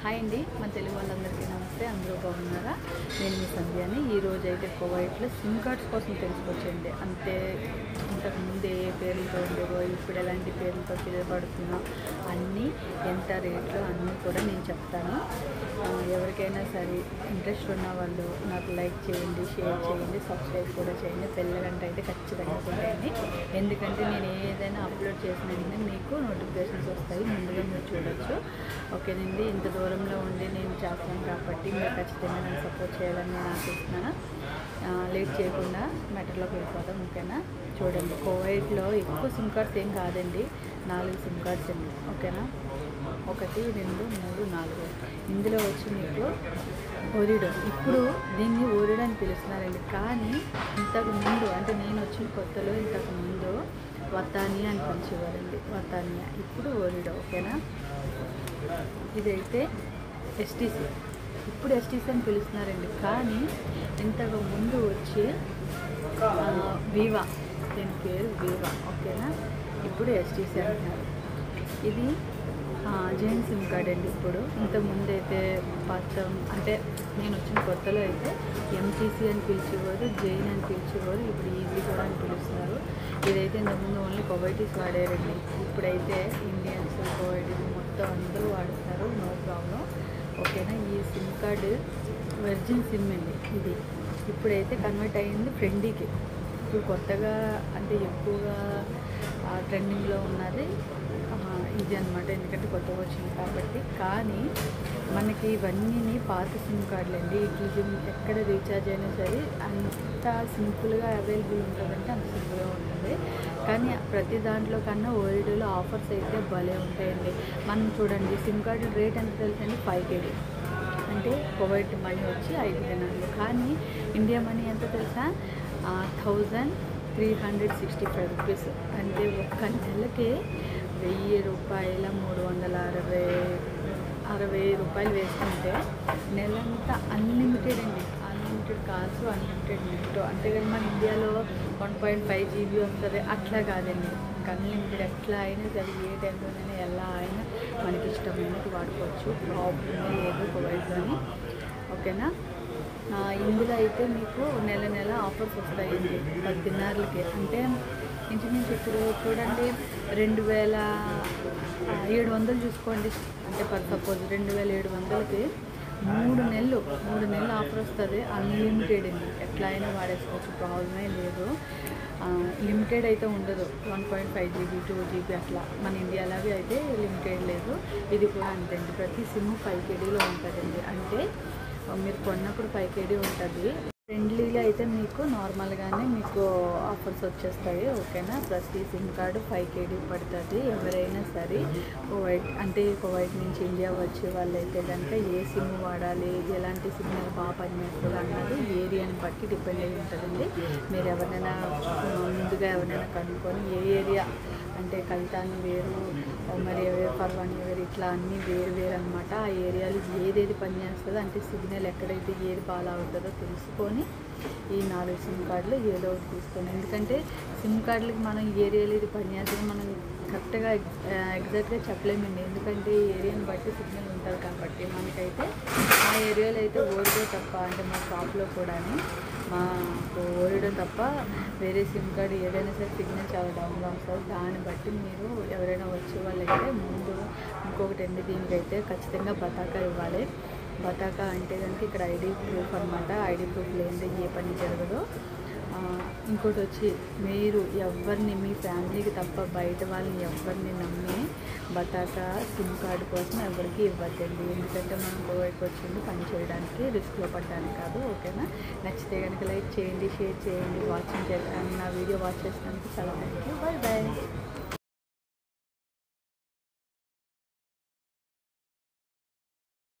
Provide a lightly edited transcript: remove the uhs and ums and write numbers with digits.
Hi అండి, మన తెలుగు వాళ్ళందరికీ నమస్తే. అందరూ బాగున్నారా? నేను మీ సంధ్యాని. ఈరోజు అయితే కువైట్లో సిమ్ కార్డ్స్ కోసం తెలుసుకొచ్చండి. అంటే ఇంతకుముందు ఏ పేర్లతో ఉండేవో, ఇప్పుడు ఎలాంటి పేర్లతో పిలువబడుతున్నా అన్నీ ఎంత రేట్లు అన్నీ కూడా నేను చెప్తాను. ఎవరికైనా సరే ఇంట్రెస్ట్ ఉన్న వాళ్ళు నాకు లైక్ చేయండి, షేర్ చేయండి, సబ్స్క్రైబ్ కూడా చేయండి. బెల్ గంట అయితే ఖచ్చితంగా కొట్టండి. ఎందుకంటే నేను ఏదైనా అప్లోడ్ చేసిన వెంటనే మీకు నోటిఫికేషన్స్ వస్తాయి, ముందుగా మీరు చూడొచ్చు. ఓకేనండి, ఇంత దూరంలో ఉండి నేను చేస్తాను కాబట్టి మీరు ఖచ్చితంగా నన్ను సపోర్ట్ చేయాలని నేను ఆశిస్తున్నాను. లేట్ చేయకుండా మ్యాటర్లోకి వెళ్ళిపోతాం. ఓకేనా? చూడండి, కువైట్లో ఎక్కువ సిమ్ కార్డ్స్ ఏం కాదండి, 4 సిమ్ కార్డ్స్ అండి. ఓకేనా? 1 2 3 4. ఇందులో వచ్చి మీకు ఓరిడో, ఇప్పుడు దీన్ని ఓరిడో అని పిలుస్తున్నారండి. కానీ ఇంతకుముందు అంటే నేను వచ్చిన కొత్తలో ఇంతకుముందు వతానియా అని పిలిచేవారండి. వతానియా, ఇప్పుడు ఓరిడో. ఓకేనా? ఇదైతే ఎస్టీసీ, ఇప్పుడు ఎస్టీసీ అని పిలుస్తున్నారండి. కానీ ఇంతకు ముందు వచ్చి వీవా, దీని పేరు వీవా. ఓకేనా? ఇప్పుడు ఎస్టీసీ అంటున్నారు. ఇది జైన్ సిమ్ కార్డ్ అండి. ఇప్పుడు ఇంతకుముందు అయితే పచ్చం అంటే నేను వచ్చిన కొత్తలో అయితే ఎంటీసీ అని పిలిచేవారు, జైన్ అని పిలిచేవారు, ఇప్పుడు ఈజీ కూడా అని పిలుస్తున్నారు. ఇదైతే ఇంతకుముందు ఓన్లీ కువైటీస్ వాడారండి. ఇప్పుడైతే ఇండియన్స్, కువైటీస్ మొత్తం అందరూ వాడుతున్నారు, నో ప్రాబ్లం. ఓకేనా? ఈ సిమ్ కార్డు వర్జిన్ సిమ్ అండి. ఇది ఇప్పుడైతే కన్వర్ట్ అయ్యింది ఫ్రెండీకి. ఇప్పుడు కొత్తగా అంటే ఎక్కువగా ట్రెండింగ్లో ఉన్నది ఇది అనమాట. ఎందుకంటే కొత్తగా వచ్చింది కాబట్టి. కానీ మనకి ఇవన్నీ పాత సిమ్ కార్డులు అండి. ఇది ఎక్కడ రీఛార్జ్ అయినా సరే అంత సింపుల్గా అవైలబుల్ ఉంటుందంటే అంత సింపుల్గా ఉంటుంది. కానీ ప్రతి దాంట్లో కన్నా ఓల్డ్లో ఆఫర్స్ అయితే భలే ఉంటాయండి. మనం చూడండి, సిమ్ కార్డు రేట్ ఎంత తెలుసండి? 5 KD. అంటే కువైట్ మనీ వచ్చి 5 దినాలు. కానీ ఇండియా మనీ ఎంత తెలుసా? 1365 రూపీస్. అంటే ఒక్క నెలకే 1000 రూపాయల 360 రూపాయలు వేసుకుంటే నెలంతా అన్లిమిటెడ్ అండి. Unlimited calls, unlimited net. అంతేగాని మన ఇండియాలో 1.5 GB వస్తుంది, అట్లా కాదండి. అన్లిమిటెడ్ ఎట్లా అయినా సరే, ఏ టైంలోనైనా ఎలా అయినా మనకి ఇష్టమైనది వాడుకోవచ్చు. ప్రాబ్లం లేదు కువైట్లోని. ఓకేనా? ఇందులో అయితే మీకు నెల నెల ఆఫర్స్ వస్తాయండి 10 దినార్లకి. అంటే ఇంచుమించు ఇప్పుడు చూడండి 2700 చూసుకోండి. అంటే సపోజ్ 2700కి 3 నెలలు ఆఫర్ వస్తుంది. అన్లిమిటెడ్ అండి, ఎట్లా అయినా వాడేసుకోవచ్చు, ప్రాబ్లమే లేదు. లిమిటెడ్ అయితే ఉండదు. 1.5 GB 2 GB అట్లా. మన ఇండియాలాగే అయితే లిమిటెడ్ లేదు. ఇది కూడా అంతే అండి. ప్రతి సిమ్ 5 KDలో ఉంటుందండి. అంటే మీరు కొన్నప్పుడు 5 KD ఉంటుంది. ఫ్రెండ్లీగా అయితే మీకు నార్మల్గానే మీకు ఆఫర్స్ వచ్చేస్తాయి. ఓకేనా? ప్రతి సిమ్ కార్డు 5 KD పడుతుంది. ఎవరైనా సరే కువైట్ నుంచి ఇండియా వచ్చే వాళ్ళైతే కనుక ఏ సిమ్ వాడాలి, ఎలాంటి సిగ్నల్ బాగా పనిచేస్తుంది అన్నది ఏరియాని బట్టి డిపెండ్ అయి ఉంటుందండి. మీరు ముందుగా ఎవరైనా కనుక్కొని ఏ ఏరియా అంటే కల్తాని వేరు, మరి పర్వాణి వేరు, ఇట్లా అన్నీ వేరు అనమాట. ఆ ఏరియాలో ఏదేది పనిచేస్తుందో, అంటే సిగ్నల్ ఎక్కడైతే ఏది బాగా అవుతుందో తెలుసుకొని ఈ 4 సిమ్ కార్డులు ఏదో ఒకటి తీసుకోండి. ఎందుకంటే సిమ్ కార్డులకి మనం ఏరియాలో ఇది పనిచేస్తుంది మనం కరెక్ట్గా ఎగ్జాక్ట్గా చెప్పలేమండి. ఎందుకంటే ఈ ఏరియాని బట్టి సిగ్నల్ ఉంటుంది కాబట్టి. మనకైతే ఆ ఏరియాలో అయితే ఓరిడో తప్ప, అంటే మా షాప్లో కూడా మాకు ఓరిడో తప్ప వేరే సిమ్ కార్డు ఏదైనా సరే సిగ్నల్ చాలా డౌన్గా వస్తుంది. దాన్ని బట్టి మీరు ఎవరైనా వచ్చే వాళ్ళైతే ముందు ఇంకొకటి అండి, దీనికైతే ఖచ్చితంగా బతాకా ఇవ్వాలి. బతాకా అంటే కనుక ఇక్కడ ఐడి ప్రూఫ్ అనమాట. ఐడి ప్రూఫ్ లేనిదే ఏ పని జరగదు. ఇంకోటి వచ్చి మీరు ఎవరిని, మీ ఫ్యామిలీకి తప్ప బయట వాళ్ళని ఎవరిని నమ్మి బతాకా సిమ్ కార్డు కోసం ఎవరికి ఇవ్వద్దండి. ఎందుకంటే మనం కువైట్కి వచ్చింది పని చేయడానికి, రిస్క్లో పడడానికి కాదు. ఓకేనా? నచ్చితే కనుక లైక్ చేయండి, షేర్ చేయండి. నా వీడియో వాచ్ చేసినందుకు చాలా థ్యాంక్ యూ. Bye bye.